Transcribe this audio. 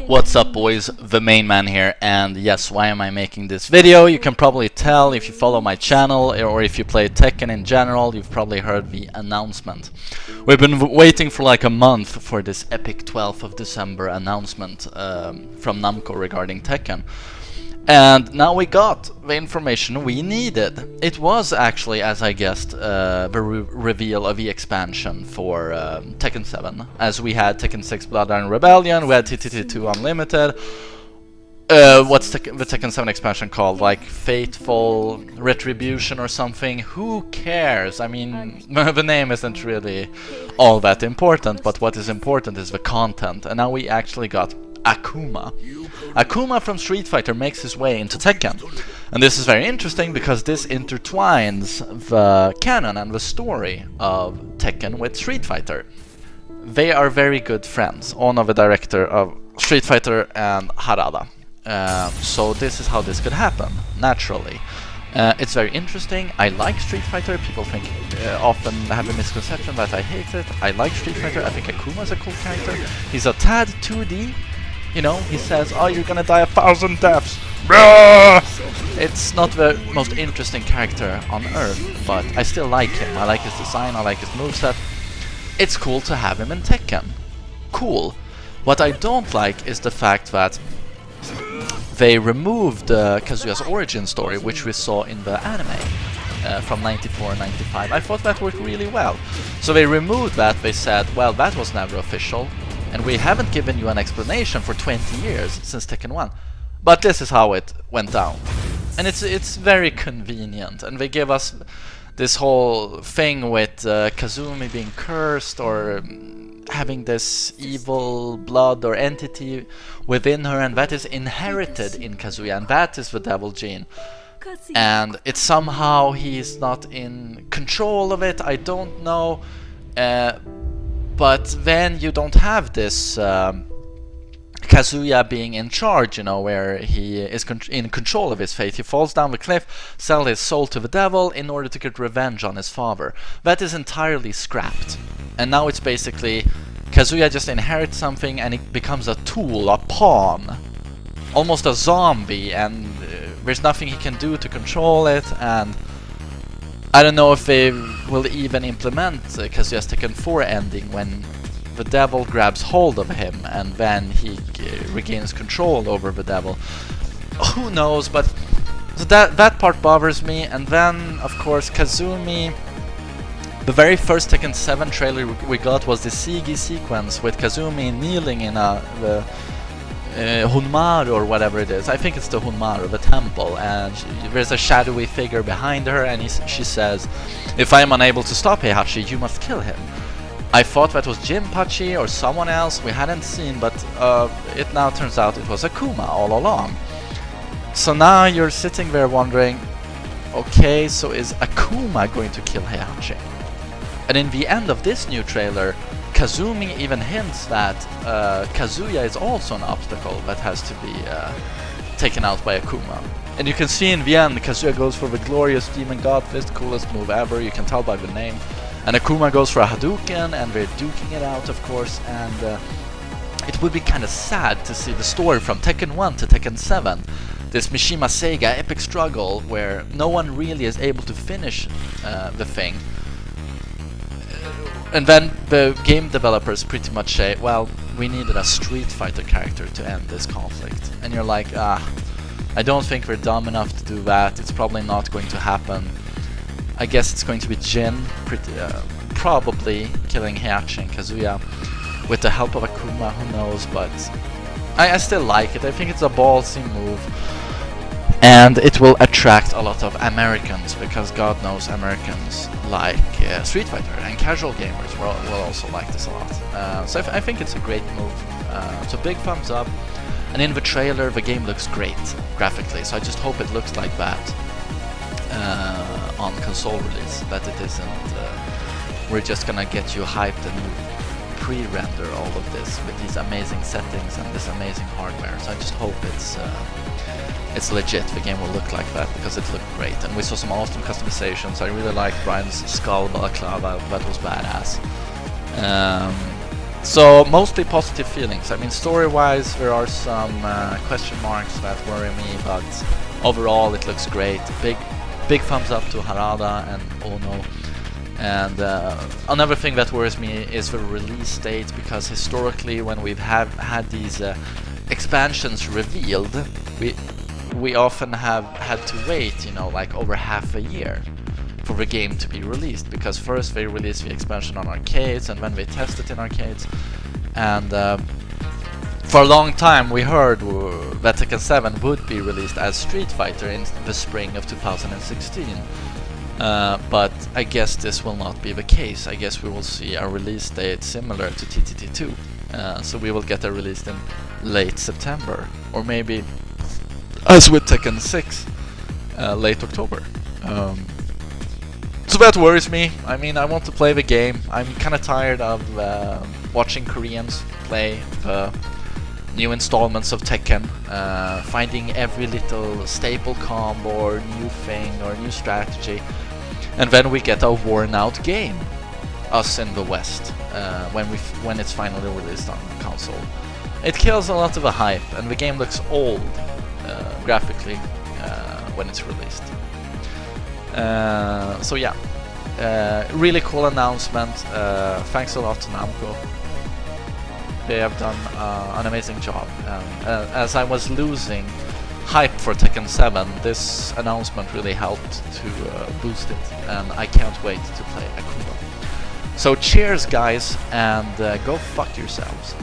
What's up, boys? The main man here, and yes, why am I making this video? You can probably tell if you follow my channel, or if you play Tekken in general, you've probably heard the announcement. We've been waiting for like a month for this epic 12th of December announcement from Namco regarding Tekken. And now we got the information we needed. It was actually, as I guessed, the reveal of the expansion for Tekken 7. As we had Tekken 6 Bloodline Rebellion, we had TTT2 Unlimited. What's the Tekken 7 expansion called? Like Fateful Retribution or something? Who cares? I mean, the name isn't really all that important, but what is important is the content. And now we actually got AKUMA. AKUMA from Street Fighter makes his way into Tekken. And this is very interesting because this intertwines the canon and the story of Tekken with Street Fighter. They are very good friends, Ono, the director of Street Fighter, and Harada. So this is how this could happen, naturally. It's very interesting. I like Street Fighter. People think often have a misconception that I hate it. I like Street Fighter. I think Akuma is a cool character. He's a tad 2D. You know, he says, "Oh, you're gonna die 1,000 deaths." It's not the most interesting character on Earth, but I still like him. I like his design. I like his moveset. It's cool to have him in Tekken. Cool. What I don't like is the fact that they removed Kazuya's origin story, which we saw in the anime from 94 and 95. I thought that worked really well. So they removed that. They said, well, that was never official, and we haven't given you an explanation for 20 years since Tekken 1. But this is how it went down. And it's very convenient. And they give us this whole thing with Kazumi being cursed, or having this evil blood or entity within her, and that is inherited in Kazuya, and that is the devil gene. And it's somehow he's not in control of it, I don't know. But then you don't have this Kazuya being in charge, you know, where he is in control of his fate. He falls down the cliff, sells his soul to the devil in order to get revenge on his father. That is entirely scrapped. And now it's basically Kazuya just inherits something and it becomes a tool, a pawn. Almost a zombie, and there's nothing he can do to control it. And I don't know if they will even implement Kazuya's Tekken 4 ending when the devil grabs hold of him and then he regains control over the devil. Who knows, but so that part bothers me. And then, of course, Kazumi. The very first Tekken 7 trailer we got was the Sigi sequence with Kazumi kneeling in the Hunmaru or whatever it is. I think it's the Hunmaru, the temple, and there's a shadowy figure behind her, and she says, "If I am unable to stop Heihachi, you must kill him." I thought that was Jinpachi or someone else we hadn't seen, but it now turns out it was Akuma all along. So now you're sitting there wondering, okay, so is Akuma going to kill Heihachi? And in the end of this new trailer, Kazumi even hints that Kazuya is also an obstacle that has to be taken out by Akuma. And you can see in the end, Kazuya goes for the glorious Demon God Fist, coolest move ever, you can tell by the name. And Akuma goes for a Hadouken, and they're duking it out, of course. And it would be kind of sad to see the story from Tekken 1 to Tekken 7. This Mishima Seiga epic struggle where no one really is able to finish the thing. And then the game developers pretty much say, well, we needed a Street Fighter character to end this conflict. And you're like, I don't think we're dumb enough to do that. It's probably not going to happen. I guess it's going to be Jin, probably killing Heihachi and Kazuya with the help of Akuma, who knows, but I still like it. I think it's a ballsy move. And it will attract a lot of Americans, because God knows Americans like Street Fighter, and casual gamers will also like this a lot. So I think it's a great move. So big thumbs up. And in the trailer, the game looks great graphically, so I just hope it looks like that on console release, that it isn't we're just gonna get you hyped and pre-render all of this with these amazing settings and this amazing hardware. So I just hope it's legit. The game will look like that, because it looked great. And we saw some awesome customizations. I really liked Brian's skull balaclava, that was badass. So mostly positive feelings. I mean, story-wise, there are some question marks that worry me, but overall it looks great. Big thumbs up to Harada and Ono. And another thing that worries me is the release date, because historically, when we've had these expansions revealed, we often have had to wait, you know, like over half a year for the game to be released, because first they release the expansion on arcades and then they test it in arcades, and for a long time we heard that Tekken 7 would be released as Street Fighter in the spring of 2016, but I guess this will not be the case. I guess we will see a release date similar to TTT2, so we will get a release in late September, or maybe as with Tekken 6, late October. So that worries me. I mean, I want to play the game. I'm kind of tired of watching Koreans play the new installments of Tekken, finding every little staple combo or new thing or new strategy, and then we get a worn-out game, us in the West, when it's finally released on console. It kills a lot of the hype, and the game looks old graphically when it's released. So yeah, really cool announcement. Thanks a lot to Namco. They have done an amazing job. As I was losing hype for Tekken 7, this announcement really helped to boost it, and I can't wait to play AKUMA. So cheers guys, and go fuck yourselves.